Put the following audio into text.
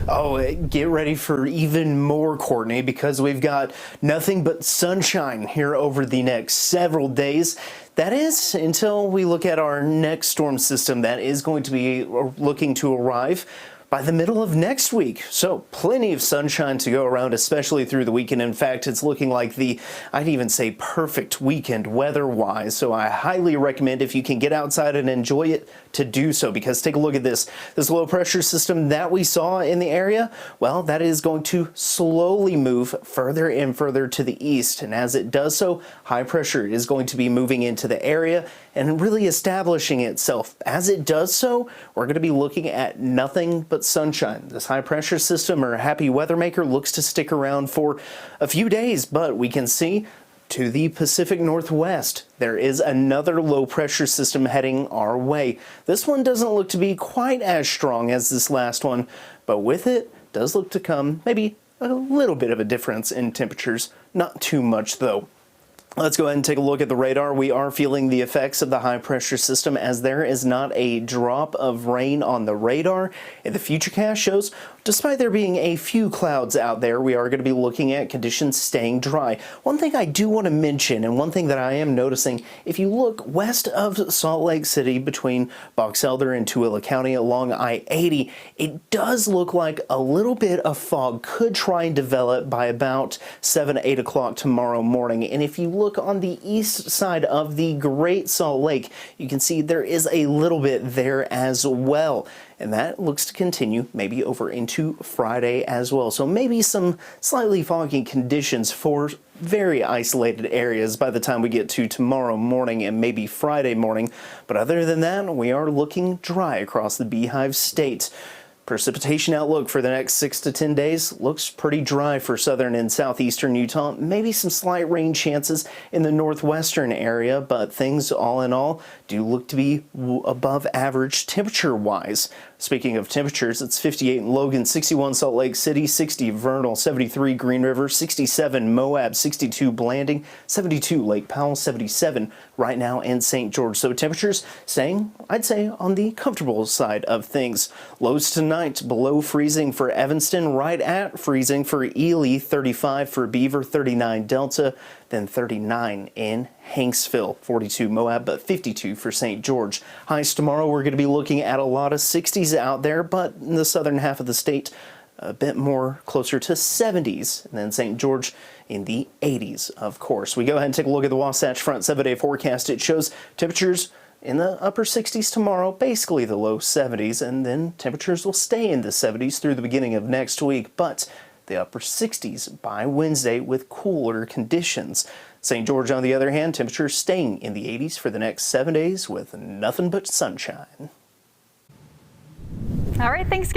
Oh, get ready for even more, Courtney, because we've got nothing but sunshine here over the next several days. That is until we look at our next storm system that is going to be looking to arrive by the middle of next week. So plenty of sunshine to go around, especially through the weekend. In fact, it's looking like I'd even say perfect weekend weather-wise. So I highly recommend, if you can get outside and enjoy it, to do so, because take a look at this low pressure system that we saw in the area. Well, that is going to slowly move further and further to the east. And as it does so, high pressure is going to be moving into the area and really establishing itself. As it does so, we're going to be looking at nothing but sunshine. This high pressure system, or happy weather maker, looks to stick around for a few days, but we can see to the Pacific Northwest, there is another low pressure system heading our way. This one doesn't look to be quite as strong as this last one, but with it does look to come maybe a little bit of a difference in temperatures. Not too much though. Let's go ahead and take a look at the radar. We are feeling the effects of the high pressure system, as there is not a drop of rain on the radar. And the futurecast shows, despite there being a few clouds out there, we are going to be looking at conditions staying dry. One thing I do want to mention, and one thing that I am noticing, if you look west of Salt Lake City between Box Elder and Tooele County along I-80, it does look like a little bit of fog could try and develop by about 7, 8 o'clock tomorrow morning. And if you look on the east side of the Great Salt Lake, you can see there is a little bit there as well. And that looks to continue maybe over into Friday as well. So maybe some slightly foggy conditions for very isolated areas by the time we get to tomorrow morning and maybe Friday morning. But other than that, we are looking dry across the Beehive State. Precipitation outlook for the next 6 to 10 days looks pretty dry for southern and southeastern Utah. Maybe some slight rain chances in the northwestern area, but things all in all do look to be above average temperature-wise. Speaking of temperatures, it's 58 in Logan, 61 Salt Lake City, 60 Vernal, 73 Green River, 67 Moab, 62 Blanding, 72 Lake Powell, 77 right now in St. George. So temperatures staying, I'd say, on the comfortable side of things. Lows tonight below freezing for Evanston, right at freezing for Ely, 35 for Beaver, 39 Delta, then 39 in Hanksville, 42 Moab, but 52 for St. George. Highs tomorrow, we're going to be looking at a lot of 60s out there, but in the southern half of the state, a bit more closer to 70s, and then St. George in the 80s, of course. We go ahead and take a look at the Wasatch Front 7-day forecast. It shows temperatures in the upper 60s tomorrow, basically the low 70s, and then temperatures will stay in the 70s through the beginning of next week, but the upper 60s by Wednesday with cooler conditions. St. George, on the other hand, temperatures staying in the 80s for the next 7 days with nothing but sunshine. All right, thanks.